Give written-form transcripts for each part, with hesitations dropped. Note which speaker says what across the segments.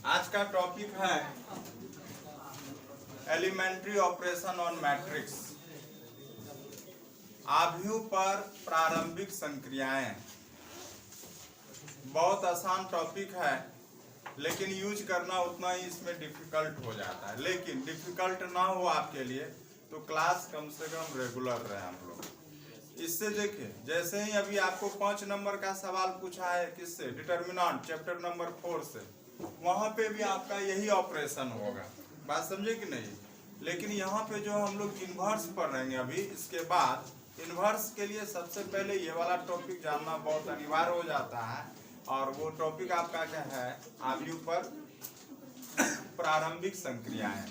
Speaker 1: आज का टॉपिक है एलिमेंट्री ऑपरेशन ऑन मैट्रिक्स, आव्यूह पर प्रारंभिक संक्रियाएं। बहुत आसान टॉपिक है लेकिन यूज करना उतना ही इसमें डिफिकल्ट हो जाता है। लेकिन डिफिकल्ट ना हो आपके लिए तो क्लास कम से कम रेगुलर रहे हम लोग। इससे देखिए, जैसे ही अभी आपको 5 नंबर का सवाल पूछा है किससे, डिटर्मिनेंट चैप्टर नंबर 4 से, वहां पे भी आपका यही ऑपरेशन होगा। बात समझे कि नहीं? लेकिन यहाँ पे जो हम लोग इन्वर्स पढ़ रहे हैं अभी, इसके बाद इन्वर्स के लिए सबसे पहले ये वाला टॉपिक जानना बहुत अनिवार्य हो जाता है। और वो टॉपिक आपका क्या है? आव्यूह पर प्रारंभिक संक्रियाएं।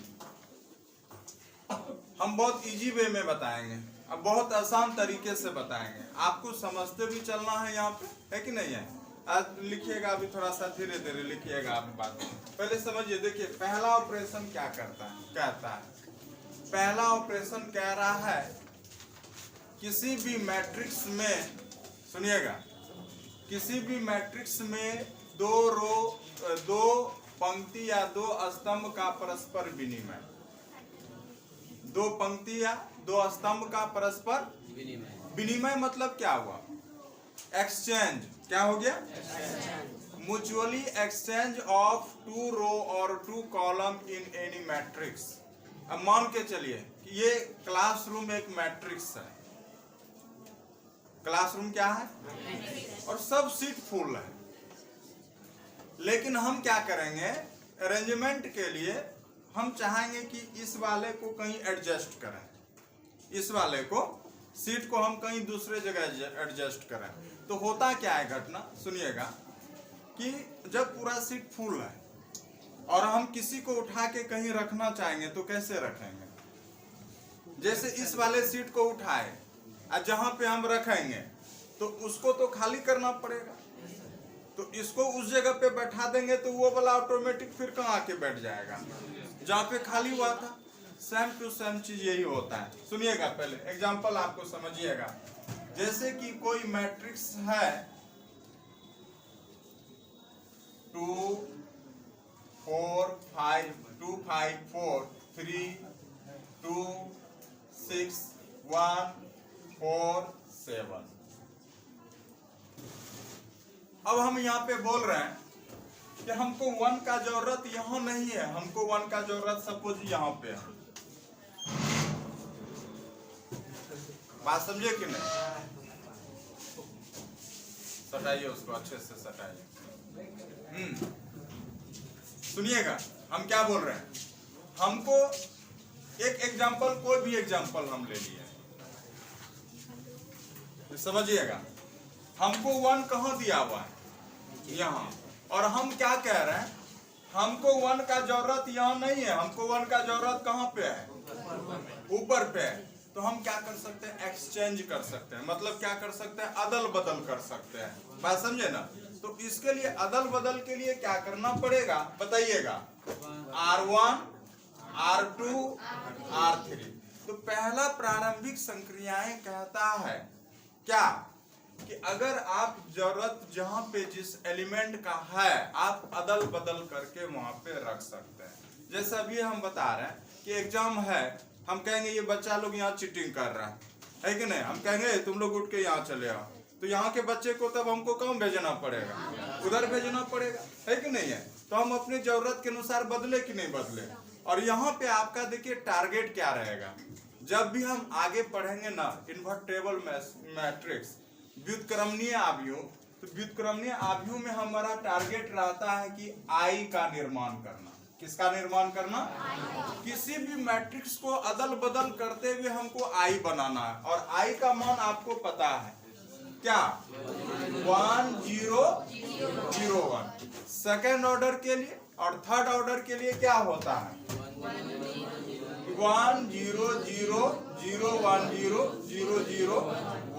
Speaker 1: हम बहुत इजी वे में बताएंगे, अब बहुत आसान तरीके से बताएंगे, आपको समझते भी चलना है यहाँ पे, है कि नहीं है? आज लिखिएगा, अभी थोड़ा सा धीरे धीरे लिखिएगा आप बात। पहले समझिए, देखिए पहला ऑपरेशन क्या करता है, कहता है पहला ऑपरेशन कह रहा है किसी भी मैट्रिक्स में, सुनिएगा, किसी भी मैट्रिक्स में दो पंक्ति या दो स्तंभ का परस्पर विनिमय, दो पंक्ति या दो स्तंभ का परस्पर विनिमय मतलब क्या हुआ? एक्सचेंज। क्या हो गया? म्यूचुअली एक्सचेंज ऑफ 2 रो और 2 कॉलम इन एनी मैट्रिक्स। अब मान के चलिए कि ये क्लासरूम एक मैट्रिक्स है। क्लासरूम क्या है? और सब सीट फुल है। लेकिन हम क्या करेंगे, अरेंजमेंट के लिए हम चाहेंगे कि इस वाले को कहीं एडजस्ट करें, इस वाले को सीट को हम कहीं दूसरे जगह एडजस्ट करें। तो होता क्या है घटना, सुनिएगा, कि जब पूरा सीट फुल है और हम किसी को उठा के कहीं रखना चाहेंगे तो कैसे रखेंगे? जैसे इस वाले सीट को उठाए और जहां पे हम रखेंगे तो उसको तो खाली करना पड़ेगा, तो इसको उस जगह पे बैठा देंगे तो वो वाला ऑटोमेटिक फिर कहाँ आके बैठ जाएगा जहाँ पे खाली हुआ था। सेम टू सेम चीज यही होता है। सुनिएगा, पहले एग्जांपल आपको समझिएगा। जैसे कि कोई मैट्रिक्स है 2 4 5 2 5 4 3 2 6 1 4 7। अब हम यहाँ पे बोल रहे हैं कि हमको 1 का जरूरत यहाँ नहीं है, हमको 1 का जरूरत सपोज यहाँ पे है। बात समझे कि नहीं? सटाइए उसको, अच्छे से सटाइए। सुनिएगा, हम क्या बोल रहे हैं। हमको एक एग्जांपल, कोई भी एग्जांपल हम ले लिए, समझिएगा। हमको 1 कहाँ दिया हुआ है? यहाँ। और हम क्या कह रहे हैं, हमको 1 का जरूरत यहाँ नहीं है, हमको 1 का जरूरत कहाँ पे है? ऊपर पे है। तो हम क्या कर सकते हैं? एक्सचेंज कर सकते हैं। मतलब क्या कर सकते हैं? अदल बदल कर सकते हैं। बात समझे ना? तो इसके लिए अदल बदल के लिए क्या करना पड़ेगा बताइएगा? R1 R2 R3। तो पहला प्रारंभिक संक्रियाएं कहता है क्या कि अगर आप जरूरत जहां पे जिस एलिमेंट का है आप अदल बदल करके वहां पे रख सकते हैं। जैसे अभी हम बता रहे हैं कि एग्जाम है, हम कहेंगे ये बच्चा लोग यहाँ चीटिंग कर रहा है कि नहीं? हम कहेंगे तुम लोग उठ के यहाँ चले आओ, तो यहाँ के बच्चे को तब हमको कहाँ भेजना पड़ेगा? उधर भेजना पड़ेगा, है कि नहीं है? तो हम अपनी जरूरत के अनुसार बदले कि नहीं बदले। और यहाँ पे आपका देखिए टारगेट क्या रहेगा। जब भी हम आगे पढ़ेंगे ना इन्वर्टेबल मैट्रिक्स, व्युत्क्रमणीय आव्यूह, तो व्युत्क्रमणीय आव्यूह में हमारा टारगेट रहता है कि आई का निर्माण करना। किसका निर्माण करना? किसी भी मैट्रिक्स को अदल बदल करते हुए हमको आई बनाना है। और आई का मान आपको पता है क्या? 1 0 0 1। सेकेंड ऑर्डर के लिए और थर्ड ऑर्डर के लिए क्या होता है? 1 0 0 0 1 0 0 0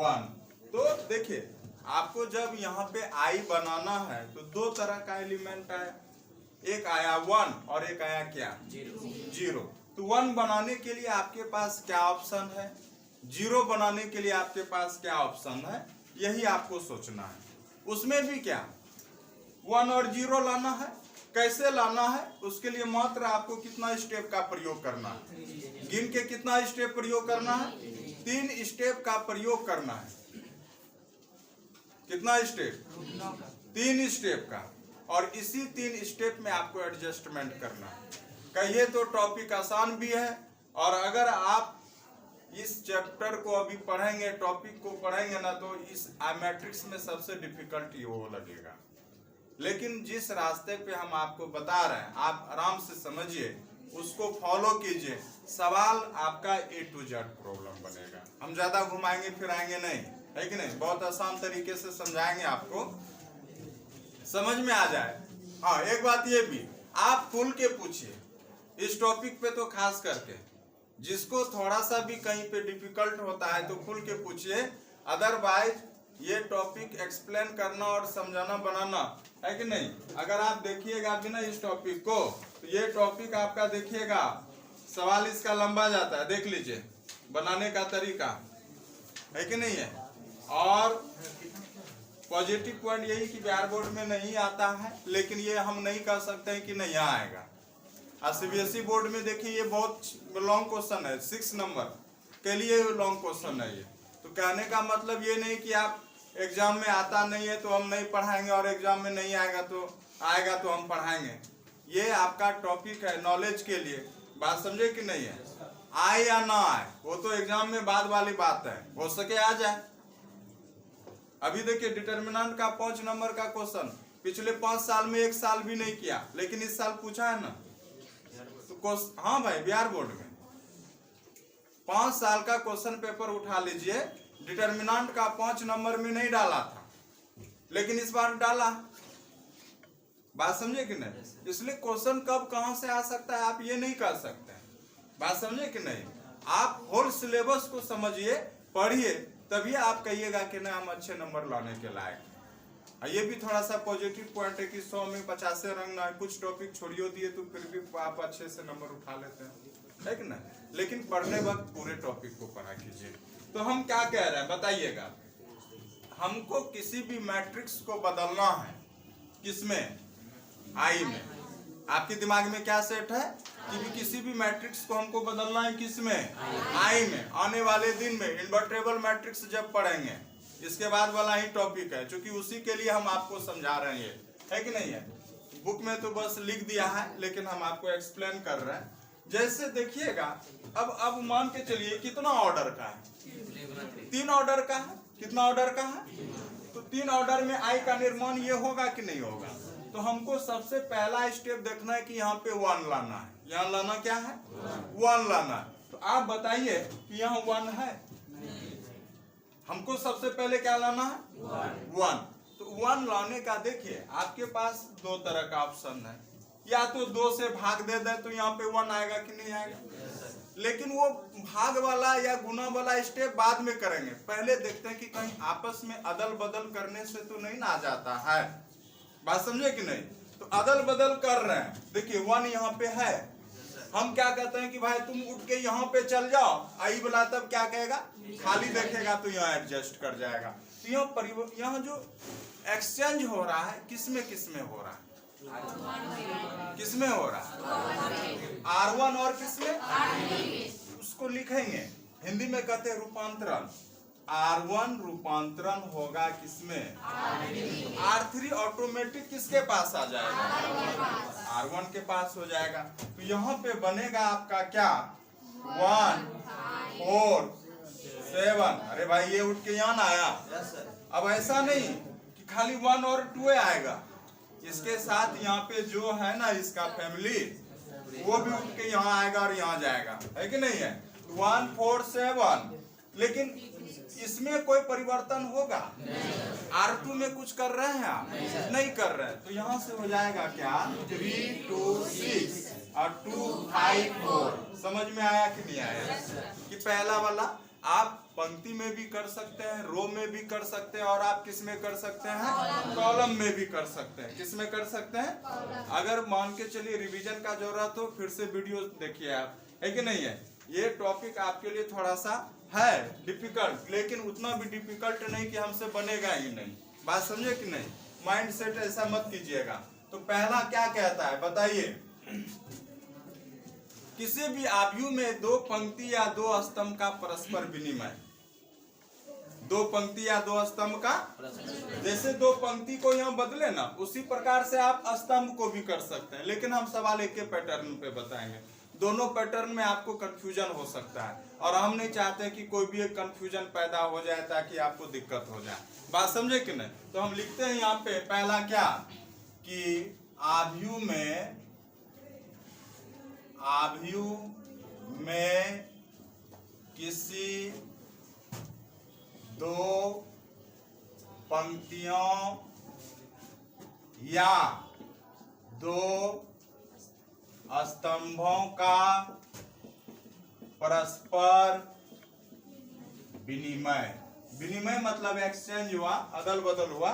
Speaker 1: 1। तो देखिए, आपको जब यहाँ पे आई बनाना है तो 2 तरह का एलिमेंट आया, एक आया 1 और एक आया क्या? 0। तो 1 बनाने के लिए आपके पास क्या ऑप्शन है? 0 बनाने के लिए आपके पास क्या ऑप्शन है? यही आपको सोचना है। उसमें भी क्या 1 और 0 लाना है, कैसे लाना है उसके लिए मात्र आपको कितना स्टेप का प्रयोग करना है, गिन के कितना स्टेप प्रयोग करना है, 3 स्टेप का प्रयोग करना है। कितना स्टेप? 3 स्टेप का। और इसी 3 स्टेप में आपको एडजस्टमेंट करना है। कहिए तो टॉपिक आसान भी है, और अगर आप इस चैप्टर को अभी पढ़ेंगे, टॉपिक को पढ़ेंगे ना, तो इस मैट्रिक्स में सबसे डिफिकल्ट वो लगेगा। लेकिन जिस रास्ते पे हम आपको बता रहे हैं आप आराम से समझिए, उसको फॉलो कीजिए, सवाल आपका A to Z प्रॉब्लम बनेगा। हम ज्यादा घुमाएंगे फिराएंगे नहीं, है कि नहीं, बहुत आसान तरीके से समझाएंगे, आपको समझ में आ जाए। हाँ, एक बात ये भी आप खुल के पूछिए इस टॉपिक पे, तो खास करके जिसको थोड़ा सा भी कहीं पे डिफिकल्ट होता है तो खुल के पूछिए। अदरवाइज ये टॉपिक एक्सप्लेन करना और समझाना बनाना, है कि नहीं, अगर आप देखिएगा बिना इस टॉपिक को, तो ये टॉपिक आपका देखिएगा सवाल इसका लंबा जाता है। देख लीजिए बनाने का तरीका, है कि नहीं है। और पॉजिटिव पॉइंट यही कि बिहार बोर्ड में नहीं आता है, लेकिन ये हम नहीं कह सकते हैं कि नहीं आएगा। CBSE बोर्ड में देखिए ये बहुत लॉन्ग क्वेश्चन है, 6 नंबर के लिए लॉन्ग क्वेश्चन है ये। तो कहने का मतलब ये नहीं कि आप एग्जाम में आता नहीं है तो हम नहीं पढ़ाएंगे, और एग्जाम में नहीं आएगा तो हम पढ़ाएंगे। ये आपका टॉपिक है नॉलेज के लिए, बात समझे कि नहीं है। आए या ना आए वो तो एग्जाम में बाद वाली बात है, हो सके आ जाए। अभी देखिए डिटर्मिनेंट का 5 नंबर का क्वेश्चन पिछले 5 साल में 1 साल भी नहीं किया, लेकिन इस साल पूछा है ना। तो हाँ भाई, बिहार बोर्ड में 5 साल का क्वेश्चन पेपर उठा लीजिए, डिटर्मिनेंट का 5 नंबर में नहीं डाला था, लेकिन इस बार डाला। बात समझे कि नहीं। इसलिए क्वेश्चन कब कहां से आ सकता है आप ये नहीं कर सकते। बात समझे कि नहीं। आप होल सिलेबस को समझिए, पढ़िए, तभी आप कहिएगा कि ना हम अच्छे नंबर लाने के लायक। ये भी थोड़ा सा पॉजिटिव पॉइंट है कि 100 में 50 रंग ना, कुछ टॉपिक छोड़ियो दिए तो फिर भी आप अच्छे से नंबर उठा लेते हैं, है कि ना। लेकिन पढ़ने वक्त पूरे टॉपिक को पढ़ा कीजिए। तो हम क्या कह रहे हैं बताइएगा, हमको किसी भी मैट्रिक्स को बदलना है, किसमें, आई में। आपके दिमाग में क्या सेट है कि भी किसी भी मैट्रिक्स को हमको बदलना है, किसमें, आई में। आने वाले दिन में इन्वर्टेबल मैट्रिक्स जब पढ़ेंगे, इसके बाद वाला ही टॉपिक है, क्योंकि उसी के लिए हम आपको समझा रहे हैं, है कि नहीं है। बुक में तो बस लिख दिया है, लेकिन हम आपको एक्सप्लेन कर रहे हैं। जैसे देखिएगा, अब मान के चलिए कितना ऑर्डर का है, 3 ऑर्डर का है। कितना ऑर्डर का है? तो 3 ऑर्डर में आई का निर्माण ये होगा कि नहीं होगा। तो हमको सबसे पहला स्टेप देखना है कि यहाँ पे 1 लाना है। यहाँ लाना क्या है? 1 लाना है। तो आप बताइए कि यहाँ 1 है। हमको सबसे पहले क्या लाना है? 1। तो 1 लाने का देखिए आपके पास 2 तरह का ऑप्शन है, या तो 2 से भाग दे दे तो यहाँ पे 1 आएगा कि नहीं आएगा। लेकिन वो भाग वाला या गुना वाला स्टेप बाद में करेंगे, पहले देखते हैं कि कहीं आपस में अदल बदल करने से तो नहीं ना जाता है। बात समझे कि नहीं। तो अदल बदल कर रहे हैं, देखिए 1 यहाँ पे है। हम क्या कहते हैं कि भाई तुम उठ के यहाँ पे चल जाओ, आई बोला तब क्या कहेगा, खाली देखेगा तो यहाँ एडजस्ट कर जाएगा। तो यहाँ जो एक्सचेंज हो रहा है किसमें किसमें हो रहा है, किसमें हो रहा है, R1 और किसमें, उसको लिखेंगे हिंदी में कहते हैं रूपांतरण। R1 रूपांतरण होगा किसमें, R3 ऑटोमेटिक किसके पास आ जाएगा, R1 के पास हो जाएगा। तो यहाँ पे बनेगा आपका क्या, 1 4 7। अरे भाई ये उठ के यहाँ ना आया। अब ऐसा नहीं कि खाली 1 और 2 आएगा, इसके साथ यहाँ पे जो है ना इसका फैमिली, वो भी उठ के यहाँ आएगा और यहाँ जाएगा, है कि नहीं है। 1 4 7। लेकिन इसमें कोई परिवर्तन होगा, R2 में कुछ कर रहे हैं आप, नहीं कर रहे हैं। तो यहाँ से हो जाएगा क्या, 3 2 6 और 2 5 4। समझ में आया कि नहीं आया। कि पहला वाला आप पंक्ति में भी कर सकते हैं, रो में भी कर सकते हैं, और आप किस में कर सकते हैं, कॉलम में भी कर सकते हैं। किस में कर सकते हैं। अगर मान के चलिए रिवीजन का जरूरत हो फिर से वीडियो देखिए आप, है कि नहीं है। ये टॉपिक आपके लिए थोड़ा सा है डिफिकल्ट, लेकिन उतना भी डिफिकल्ट नहीं कि हमसे बनेगा ही नहीं। बात समझे कि नहीं। माइंड सेट ऐसा मत कीजिएगा। तो पहला क्या कहता है बताइए, किसी भी आव्यूह में दो पंक्ति या दो स्तंभ का परस्पर विनिमय। दो पंक्ति या दो स्तंभ का, जैसे दो पंक्ति को यहाँ बदले ना, उसी प्रकार से आप स्तंभ को भी कर सकते हैं, लेकिन हम सवाल एक के पैटर्न पे बताएंगे। दोनों पैटर्न में आपको कंफ्यूजन हो सकता है और हम नहीं चाहते कि कोई भी एक कंफ्यूजन पैदा हो जाए ताकि आपको दिक्कत हो जाए। बात समझे कि नहीं? तो हम लिखते हैं यहाँ पे पहला क्या, कि आव्यूह में किसी दो पंक्तियों या दो स्तंभों का परस्पर विनिमय। विनिमय मतलब एक्सचेंज हुआ, अदल बदल हुआ।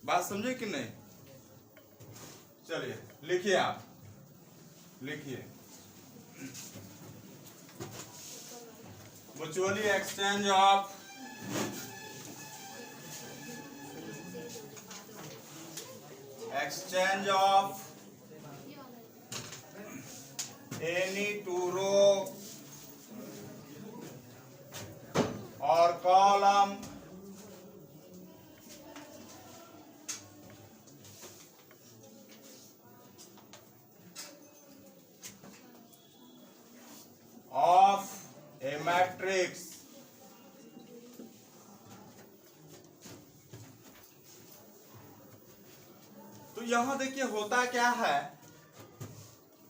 Speaker 1: बात समझे कि नहीं? चलिए लिखिए, आप लिखिए, mutually exchange of any two row or column of a matrix तो यहां देखिए होता क्या है,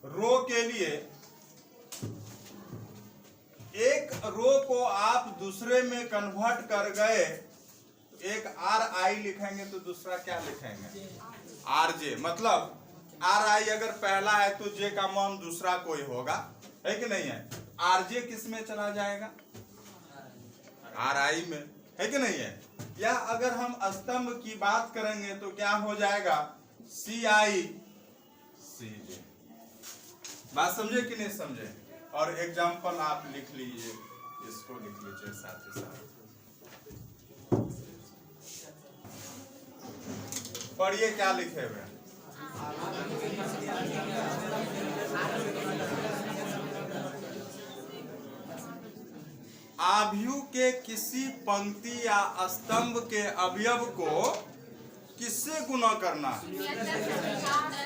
Speaker 1: रो के लिए एक रो को आप दूसरे में कन्वर्ट कर गए, एक आर आई लिखेंगे तो दूसरा क्या लिखेंगे, आर जे। मतलब आर आई अगर पहला है तो जे का मान दूसरा कोई होगा, है कि नहीं है? आर जे किस में चला जाएगा, आर आई में, है कि नहीं है? या अगर हम स्तंभ की बात करेंगे तो क्या हो जाएगा, सी आई सी जे। बात समझे कि नहीं समझे? और एग्जाम्पल आप लिख लीजिए, इसको लिख लीजिए साथ ही साथ, पढ़िए क्या लिखे हुए। आव्यूह के किसी पंक्ति या स्तंभ के अवयव को किससे गुणा करना है,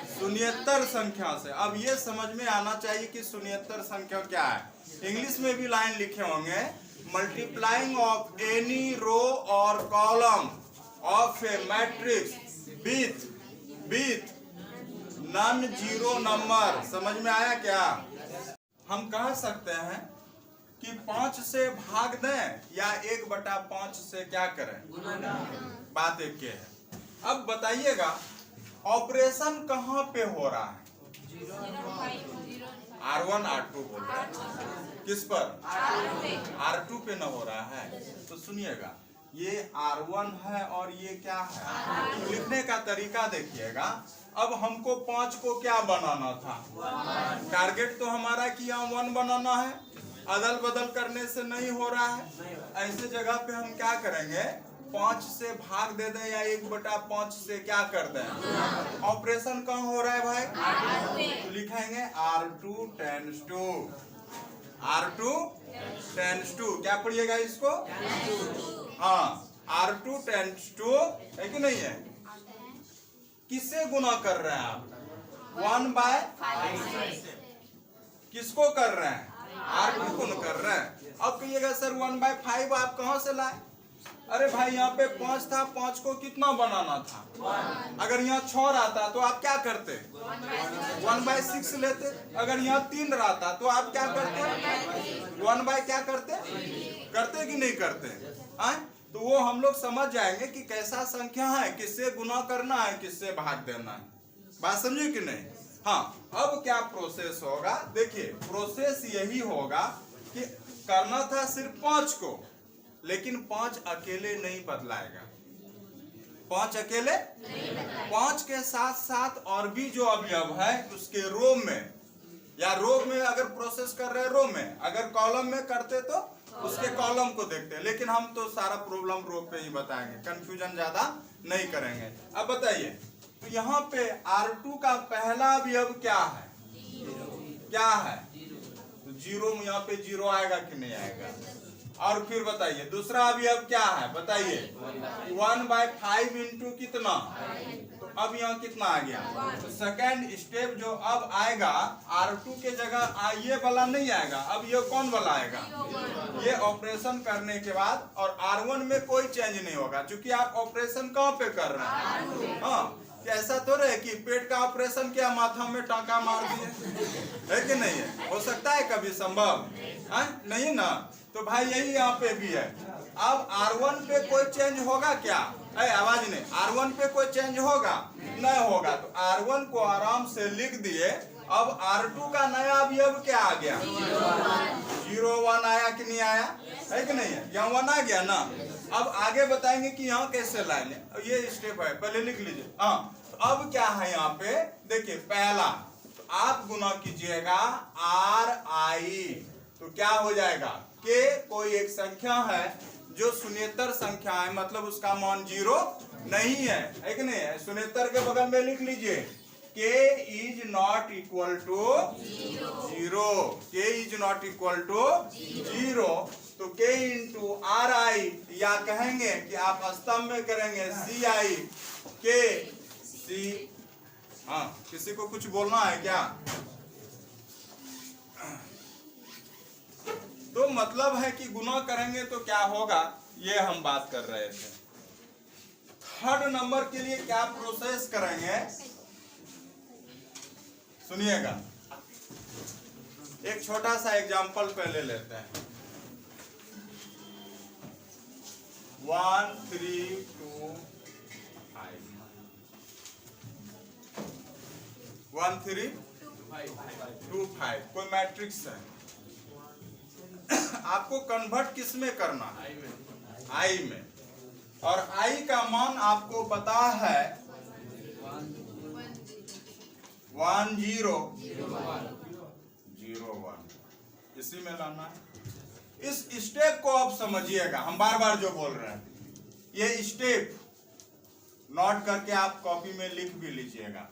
Speaker 1: शून्येतर संख्या से। अब ये समझ में आना चाहिए कि शून्येतर संख्या क्या है। इंग्लिश में भी लाइन लिखे होंगे, मल्टीप्लाइंग ऑफ एनी रो और column of A matrix with non zero number. समझ में आया क्या? हम कह सकते हैं कि 5 से भाग दें या 1/5 से क्या करें, बात एक के है। अब बताइएगा ऑपरेशन कहाँ पे हो रहा है, R1 R2 बोल रहा है, किस पर, R2 पे न हो रहा है। तो सुनिएगा, ये R1 है और ये क्या है, तो लिखने का तरीका देखिएगा। अब हमको 5 को क्या बनाना था, टारगेट तो हमारा कि यहाँ 1 बनाना है, अदल बदल करने से नहीं हो रहा है। ऐसे जगह पे हम क्या करेंगे, 5 से भाग दे दें या 1/5 से क्या कर दें। ऑपरेशन कहाँ हो रहा है भाई, तो लिखेंगे R2 टेंड्स टू क्या पढ़िएगा इसको, हाँ R2 टेंड्स टू, है कि नहीं है? किससे गुना कर रहे हैं आप, 1/5 किसको कर रहे हैं, R2 को कर रहे हैं। अब कहिएगा सर 1/5 आप कहाँ से लाए? अरे भाई यहाँ पे 5 था, 5 को कितना बनाना था, अगर यहाँ 6 रहता तो आप क्या करते, 1/6 लेते। अगर यहाँ 3 रहता तो आप क्या करते, 1 क्या करते कि नहीं करते हैं? तो वो हम लोग समझ जाएंगे कि कैसा संख्या है, किससे गुना करना है, किससे भाग देना है। बात समझे कि नहीं? हाँ, अब क्या प्रोसेस होगा, देखिए प्रोसेस यही होगा कि करना था सिर्फ 5 को, लेकिन 5 अकेले नहीं बदलाएगा, 5 अकेले 5 के साथ साथ और भी जो अवयव है उसके रो में, या रो में अगर प्रोसेस कर रहे हैं रो में, अगर कॉलम में करते तो उसके कॉलम को देखते हैं। लेकिन हम तो सारा प्रॉब्लम रो पे ही बताएंगे, कंफ्यूजन ज्यादा नहीं करेंगे। अब बताइए तो यहाँ पे R2 का पहला अवयव क्या है? क्या है? तो जीरो में यहाँ पे जीरो आएगा कि नहीं आएगा? और फिर बताइए दूसरा अवयव क्या है? बताइए 1/5 इंटू कितना? तो अब यहाँ कितना आ गया? तो सेकेंड स्टेप जो अब आएगा R2 के जगह ये वाला नहीं आएगा, अब ये कौन वाला आएगा? ये ऑपरेशन करने के बाद, और R1 में कोई चेंज नहीं होगा क्योंकि आप ऑपरेशन कहाँ पे कर रहे हैं? हाँ, ऐसा तो रहे कि पेट का ऑपरेशन क्या माथा में टांका मार दिए, है कि नहीं है? हो सकता है कभी संभव? नहीं ना। तो भाई यही यहाँ पे भी है। अब R1 पे कोई चेंज होगा क्या? आवाज नहीं, R1 पे कोई चेंज होगा? नहीं होगा। तो R1 को आराम से लिख दिए। अब R2 का नया अवयव क्या आ गया? 0 1 आया कि नहीं आया? है कि नहीं है? यहाँ 1 आ गया ना। अब आगे बताएंगे कि यहाँ कैसे लाएंगे, ये स्टेप है, पहले लिख लीजिए। हाँ, तो अब क्या है यहाँ पे? देखिए पहला तो आप गुना कीजिएगा RI, तो क्या हो जाएगा? के कोई एक संख्या है जो शून्येतर संख्या है, मतलब उसका मान 0 नहीं है कि नहीं है? शून्येतर के बगल में लिख लीजिए k is not equal to 0, k is not equal to 0, तो k इंटू RI, या कहेंगे कि आप स्तंभ में करेंगे CI k C। हाँ, किसी को कुछ बोलना है क्या? तो मतलब है कि गुना करेंगे तो क्या होगा, ये हम बात कर रहे थे। थर्ड नंबर के लिए क्या प्रोसेस करेंगे सुनिएगा। एक छोटा सा एग्जांपल पहले लेते हैं। 1 3 2 5 1 3 2 5 कोई मैट्रिक्स है। आपको कन्वर्ट किस में करना है? आई में। और आई का मान आपको पता है 1 0 0 1, इसी में लाना है। इस स्टेप को आप समझिएगा, हम बार बार जो बोल रहे हैं, ये स्टेप नोट करके आप कॉपी में लिख भी लीजिएगा।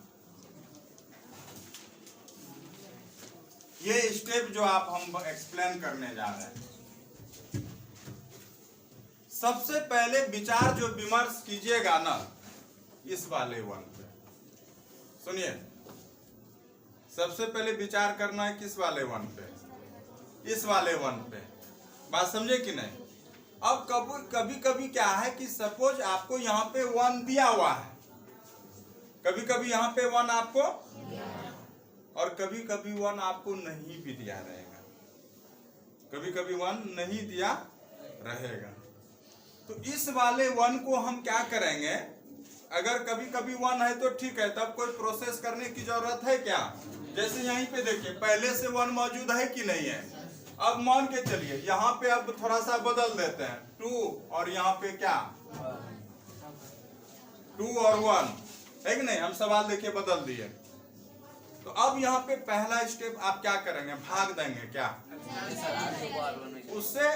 Speaker 1: ये स्टेप जो आप हम एक्सप्लेन करने जा रहे हैं, सबसे पहले विचार जो विमर्श कीजिएगा ना इस वाले 1 पे। सुनिए, सबसे पहले विचार करना है किस वाले 1 पे? इस वाले 1 पे। बात समझे कि नहीं? अब कभी कभी क्या है कि सपोज आपको यहाँ पे 1 दिया हुआ है, कभी कभी यहाँ पे 1 आपको, और कभी कभी 1 आपको नहीं भी दिया रहेगा, कभी कभी 1 नहीं दिया रहेगा। तो इस वाले 1 को हम क्या करेंगे? अगर कभी कभी 1 है तो ठीक है, तब कोई प्रोसेस करने की जरूरत है क्या? जैसे यहीं पे देखिए पहले से 1 मौजूद है कि नहीं है? अब मान के चलिए यहाँ पे अब थोड़ा सा बदल देते हैं, 2 और यहाँ पे क्या 2 और 1, है कि नहीं? हम सवाल देखिए बदल दिए। तो अब यहाँ पे पहला स्टेप आप क्या करेंगे? भाग देंगे क्या? उससे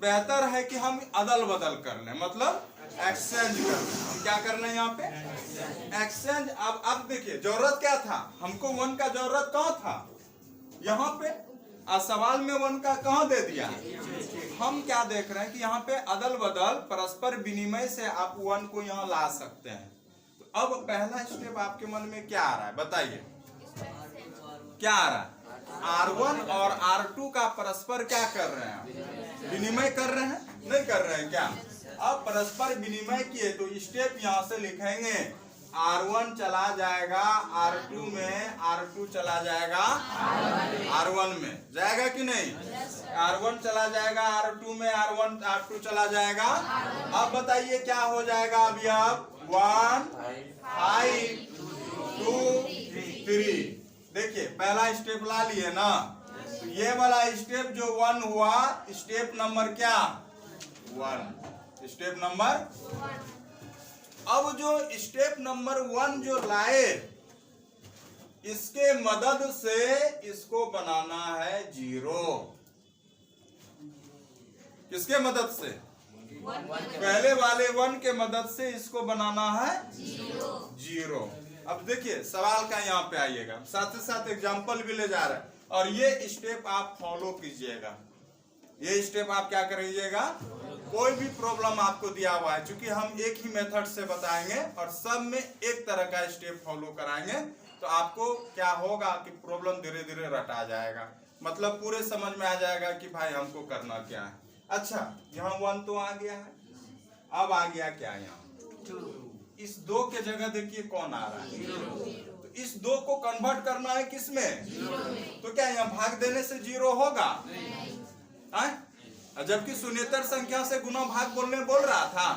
Speaker 1: बेहतर है कि हम अदल बदल कर लें, मतलब एक्सचेंज कर लें। हम क्या कर लें यहाँ पे? एक्सचेंज। अब देखिए जरूरत क्या था हमको? 1 का जरूरत कहाँ था? यहाँ पे। सवाल में 1 का कहाँ दे दिया? हम क्या देख रहे हैं कि यहाँ पे अदल बदल परस्पर विनिमय से आप 1 को यहाँ ला सकते हैं। तो अब पहला स्टेप आपके मन में क्या आ रहा है बताइए? क्या आ रहा है? R1 और R2 का परस्पर क्या कर रहे हैं? विनिमय कर रहे हैं, नहीं कर रहे हैं क्या? अब परस्पर विनिमय किए तो स्टेप यहाँ से लिखेंगे, R1 चला जाएगा R2 में, R2 चला जाएगा R1 में, जाएगा कि नहीं? R1 चला जाएगा R2 में, R2 चला जाएगा। अब बताइए क्या हो जाएगा? अभी अब 1 5 2 3, देखिए पहला स्टेप ला लिए ना। तो ये वाला स्टेप जो 1 हुआ, स्टेप नंबर क्या? 1, स्टेप नंबर। अब जो स्टेप नंबर 1 जो लाए, इसके मदद से इसको बनाना है 0। किसके मदद से? पहले वाले 1 के मदद से इसको बनाना है 0। अब देखिए सवाल का यहाँ पे आइएगा, साथ ही साथ एग्जाम्पल भी ले जा रहा है, और ये स्टेप आप फॉलो कीजिएगा। ये स्टेप आप क्या करिएगा, कोई भी प्रॉब्लम आपको दिया हुआ है, क्योंकि हम एक ही मेथड से बताएंगे और सब में एक तरह का स्टेप फॉलो कराएंगे, तो आपको क्या होगा कि प्रॉब्लम धीरे धीरे रटा जाएगा, मतलब पूरे समझ में आ जाएगा कि भाई हमको करना क्या है। अच्छा, यहाँ 1 तो आ गया है, अब आ गया क्या यहाँ 2। इस 2 के जगह देखिए कौन आ रहा है, तो इस 2 को कन्वर्ट करना है किसमें, तो क्या यहाँ भाग देने से 0 होगा, जबकि शून्येतर संख्या से गुना भाग बोल रहा था,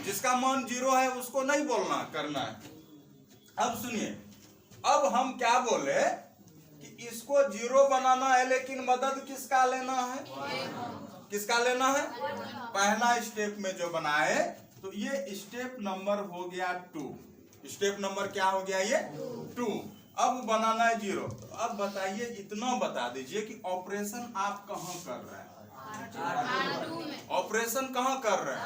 Speaker 1: जिसका मान 0 है उसको नहीं बोलना करना है। अब सुनिए, अब हम क्या बोले कि इसको 0 बनाना है, लेकिन मदद किसका लेना है, किसका लेना है, पहला स्टेप में जो बनाए, तो ये स्टेप नंबर हो गया 2। स्टेप नंबर क्या हो गया, ये 2। अब बनाना है 0। तो अब बताइए, इतना बता दीजिए कि ऑपरेशन आप कहाँ कर रहे हैं, ऑपरेशन कहाँ कर रहे हैं,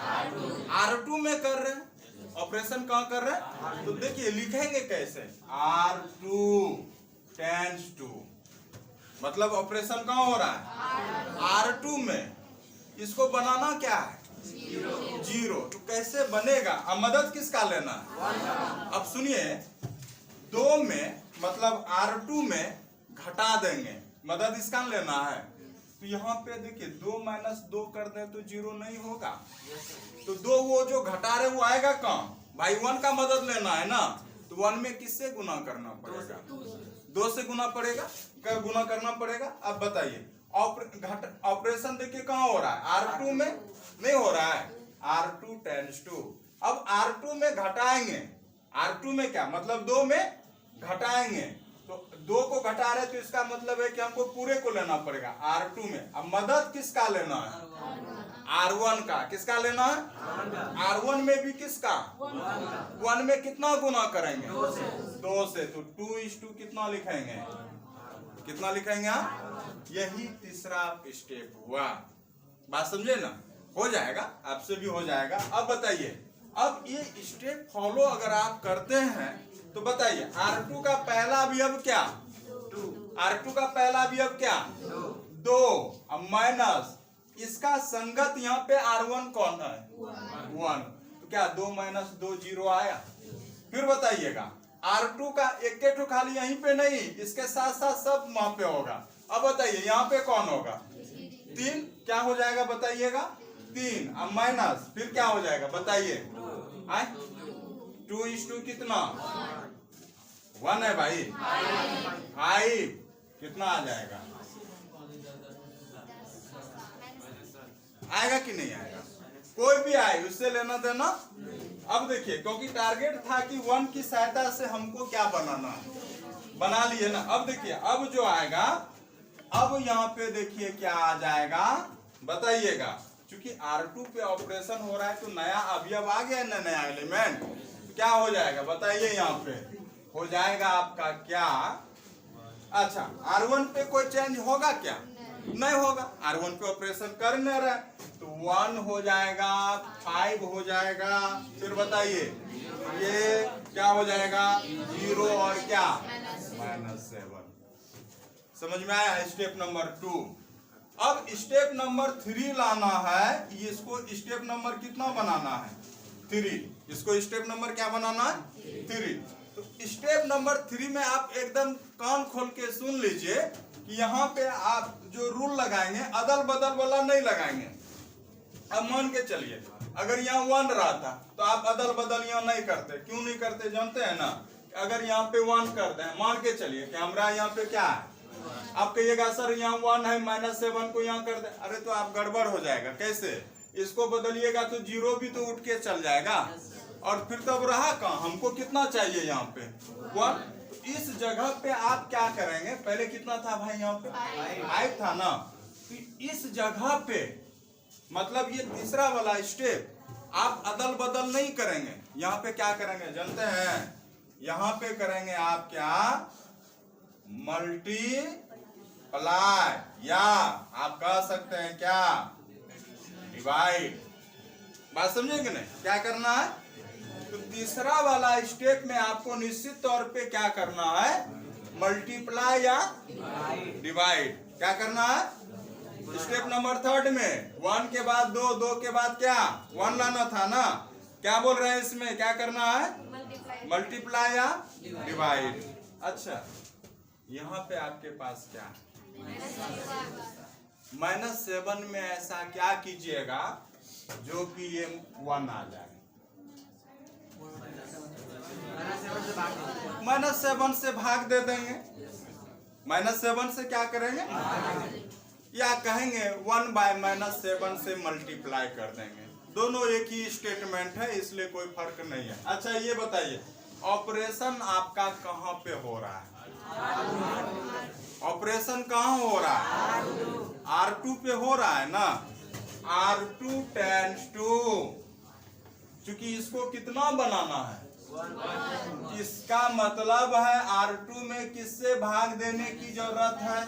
Speaker 1: R2 में कर रहे हैं। ऑपरेशन कहाँ कर रहे हैं, तो देखिए लिखेंगे कैसे, R2 टेंस टू, मतलब ऑपरेशन कहाँ हो रहा है, R2 में। इसको बनाना क्या है, 0। तो कैसे बनेगा, अब मदद किसका लेना है, अब सुनिए 2 में मतलब R2 में घटा देंगे, मदद इसका लेना है, तो यहाँ पे देखिए 2 - 2 कर दे तो 0 नहीं होगा, तो 2 वो जो घटा रहे वो आएगा कहाँ भाई, 1 का मदद लेना है ना, तो 1 में किससे गुना करना पड़ेगा, 2 से गुना पड़ेगा, गुना करना पड़ेगा। अब बताइए ऑपरेशन देखिए कहाँ हो रहा है, R2 में नहीं हो रहा है, R2 टेंस टू। अब R2 में घटाएंगे, R2 में क्या मतलब 2 में घटाएंगे, तो 2 को घटा रहे तो इसका मतलब है कि हमको पूरे को लेना पड़ेगा R2 में। अब मदद किसका लेना है, R1 का, किसका लेना है, R1 में भी किसका, 1 में कितना गुना करेंगे, 2 से, तो 2:2 कितना लिखेंगे, कितना लिखेंगे आप, यही तीसरा स्टेप हुआ। बात समझे ना, हो जाएगा, आपसे भी हो जाएगा। अब बताइए, अब ये स्टेप फॉलो अगर आप करते हैं तो बताइए R2 का पहला अवयव क्या, R2 का पहला अवयव क्या, 2, अब माइनस इसका संगत यहाँ पे R1 कौन है, 1, तो क्या 2 - 2 0 आया। फिर बताइएगा R2 का एक ठो खाली यहीं पे नहीं, इसके साथ साथ सब वहां पे होगा। अब बताइए यहाँ पे कौन होगा, 3, क्या हो जाएगा बताइएगा, 3, अब माइनस फिर क्या हो जाएगा बताइए, 2:2 कितना, 1 है भाई, 5 कितना आ जाएगा, आएगा कि नहीं आएगा, कोई भी आए उससे लेना देना। अब देखिए क्योंकि टारगेट था कि 1 की सहायता से हमको क्या बनाना है, बना लिए ना। अब देखिए अब जो आएगा, अब यहाँ पे देखिए क्या आ जाएगा बताइएगा, क्योंकि R2 पे ऑपरेशन हो रहा है तो नया अवयव आ गया ना, नया एलिमेंट, तो क्या हो जाएगा बताइए, यहाँ पे हो जाएगा आपका क्या, अच्छा R1 पे कोई चेंज होगा क्या, नहीं होगा, R1 पे ऑपरेशन कर नहीं रहा, तो 1 हो जाएगा, 5 हो जाएगा, फिर बताइए ये क्या हो जाएगा, 0 और क्या -7। समझ में आया स्टेप नंबर 2। अब स्टेप नंबर 3 लाना है, इसको स्टेप नंबर कितना बनाना है, 3। इसको स्टेप नंबर क्या बनाना है, 3। तो स्टेप नंबर 3 में आप एकदम कान खोल के सुन लीजिए कि यहाँ पे आप जो रूल लगाएंगे अदल बदल वाला नहीं लगाएंगे। अब मान के चलिए अगर यहाँ 1 रहा था तो आप अदल बदल यहाँ नहीं करते, क्यों नहीं करते जानते हैं ना, अगर यहाँ पे 1 करते हैं, मान के चलिए कैमरा यहाँ पे क्या है, आप कहिएगा सर यहाँ 1 है, -7 को यहाँ कर दे, अरे तो आप गड़बड़ हो जाएगा, कैसे, इसको बदलिएगा तो 0 भी तो उठ के चल जाएगा, और फिर तब रहा कहाँ, हमको कितना चाहिए यहाँ पे 1। तो इस जगह पे आप क्या करेंगे, पहले कितना था भाई यहाँ पे 5 था ना, तो इस जगह पे मतलब ये तीसरा वाला स्टेप आप अदल बदल नहीं करेंगे, यहाँ पे क्या करेंगे जानते हैं, यहाँ पे करेंगे आप क्या, मल्टीप्लाई, या आप कह सकते हैं क्या, डिवाइड। बात समझेंगे नहीं, क्या करना है, तो तीसरा वाला स्टेप में आपको निश्चित तौर पे क्या करना है, मल्टीप्लाई या डिवाइड। क्या करना है स्टेप नंबर 3 में, 1 के बाद 2, 2 के बाद क्या 1 लाना था ना। क्या बोल रहे हैं इसमें, क्या करना है, मल्टीप्लाई या डिवाइड। अच्छा यहाँ पे आपके पास क्या -7 में ऐसा क्या कीजिएगा जो कि ये 1 आ जाए। -7 से भाग दे देंगे, -7 से क्या करेंगे, या कहेंगे 1 बाय -7 से मल्टीप्लाई कर देंगे। दोनों एक ही स्टेटमेंट है, इसलिए कोई फर्क नहीं है। अच्छा ये बताइए ऑपरेशन आपका कहाँ पे हो रहा है, ऑपरेशन कहाँ हो रहा है, R2 पे हो रहा है ना। R2 टेंड्स टू, क्योंकि इसको कितना बनाना है, इसका मतलब है R2 में किससे भाग देने की जरूरत है।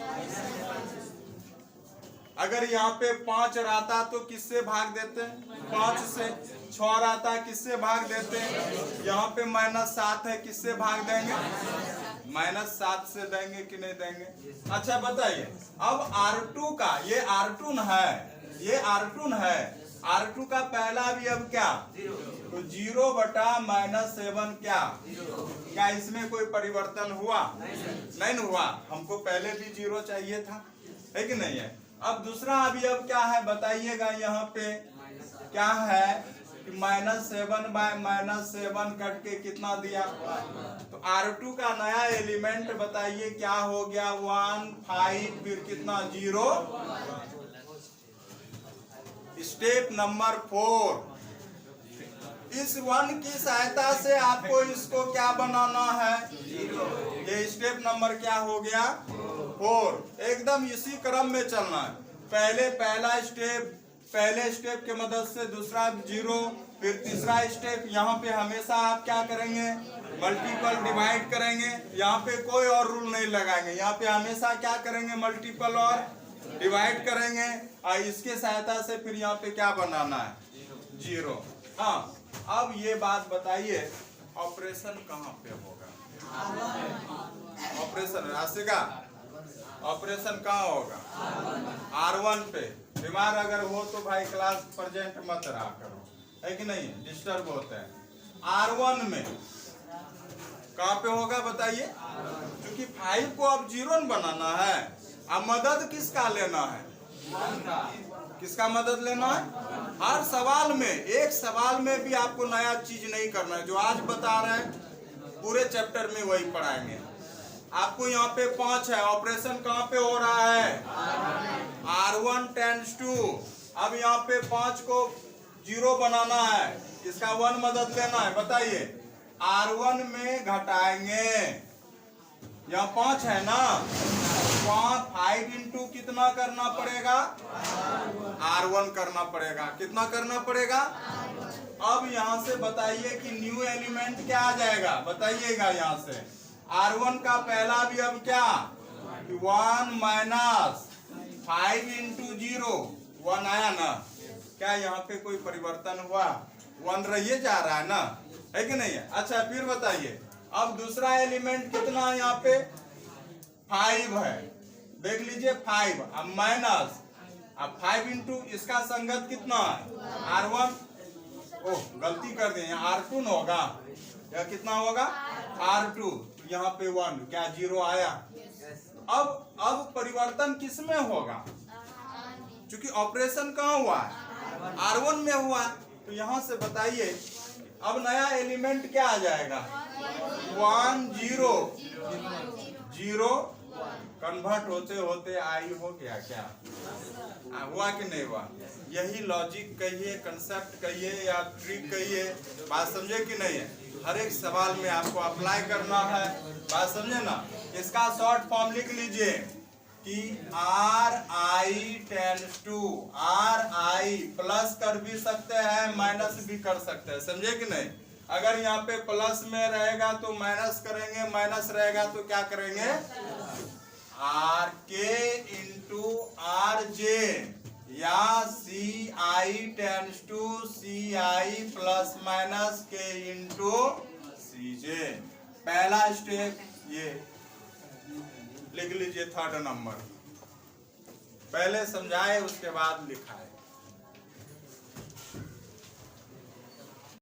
Speaker 1: अगर यहाँ पे 5 रहता तो किससे भाग देते, 5 से। 6 रहता किससे भाग देते, यहाँ पे -7 है किससे भाग देंगे, -7 से देंगे कि नहीं देंगे। अच्छा बताइए अब R2 का, ये R2 है, ये R2 है, R2 का पहला भी अब क्या, तो 0 बटा -7 क्या इसमें कोई परिवर्तन हुआ, नहीं हुआ। हमको पहले भी 0 चाहिए था, है कि नहीं है। अब दूसरा अभी अब क्या है बताइएगा, यहाँ पे क्या है कि -7 बाय -7 कट के कितना दिया, तो R2 का नया एलिमेंट बताइए क्या हो गया, 1 5 फिर कितना 0। स्टेप नंबर 4, इस 1 की सहायता से आपको इसको क्या बनाना है, ये स्टेप नंबर क्या हो गया 4। एकदम इसी क्रम में चलना है, पहले पहला स्टेप, पहले स्टेप के मदद से दूसरा 0, फिर तीसरा स्टेप। यहाँ पे हमेशा आप क्या करेंगे, मल्टीपल डिवाइड करेंगे, यहाँ पे कोई और रूल नहीं लगाएंगे, यहाँ पे हमेशा क्या करेंगे, मल्टीपल और डिवाइड करेंगे। और इसके सहायता से फिर यहाँ पे क्या बनाना है, 0। हाँ अब ये बात बताइए ऑपरेशन कहाँ पे होगा, ऑपरेशन राशिका, ऑपरेशन कहाँ होगा, R1 पे। बीमार अगर हो तो भाई क्लास प्रेजेंट मत रहा करो, है कि नहीं, डिस्टर्ब होते हैं। R1 में कहाँ पे होगा बताइए, क्योंकि 5 को अब 0 बनाना है। अब मदद किसका लेना है, किसका मदद लेना है, हर सवाल में, एक सवाल में भी आपको नया चीज नहीं करना है, जो आज बता रहे हैं पूरे चैप्टर में वही पढ़ाएंगे। आपको यहाँ पे 5 है, ऑपरेशन कहाँ पे हो रहा है, R1 टेंड्स टू। अब यहाँ पे 5 को 0 बनाना है, इसका 1 मदद लेना है। बताइए R1 में घटाएंगे, यहाँ 5 है ना, 5 इंटू कितना करना पड़ेगा, R1 करना पड़ेगा, कितना करना पड़ेगा। अब यहाँ से बताइए कि न्यू एलिमेंट क्या आ जाएगा, बताइएगा यहाँ से। R1 का पहला भी अब क्या 1 माइनस 5 इंटू 0, 1 आया ना। क्या यहाँ पे कोई परिवर्तन हुआ, 1 रहिए जा रहा है ना, है कि नहीं है। अच्छा फिर बताइए अब दूसरा एलिमेंट कितना यहाँ पे 5 है, देख लीजिए 5, अब माइनस, अब 5 इंटू इसका संगत कितना है R1, ओह गलती कर दिए, R2 न होगा, या कितना होगा R2, यहाँ पे 1, क्या 0 आया। अब परिवर्तन किस में होगा, क्योंकि ऑपरेशन कहाँ हुआ है, R1 में हुआ, तो यहाँ से बताइए अब नया एलिमेंट क्या आ जाएगा, 1 0 0 कन्वर्ट होते होते आई हो गया, क्या हुआ कि नहीं हुआ। यही लॉजिक कहिए, कंसेप्ट कहिए या ट्रिक कहिए, बात समझे कि नहीं है। हर एक सवाल में आपको अप्लाई करना है, बात समझे ना। इसका शॉर्ट फॉर्म लिख लीजिए कि RI tends to, RI plus कर भी सकते हैं माइनस भी कर सकते हैं, समझे कि नहीं। अगर यहाँ पे प्लस में रहेगा तो माइनस करेंगे, माइनस रहेगा तो क्या करेंगे RK इंटू RJ, या C I tends to C I plus minus के इंटू सी जे। पहला स्टेप ये लिख लीजिए, थर्ड नंबर। पहले समझाए उसके बाद लिखा है।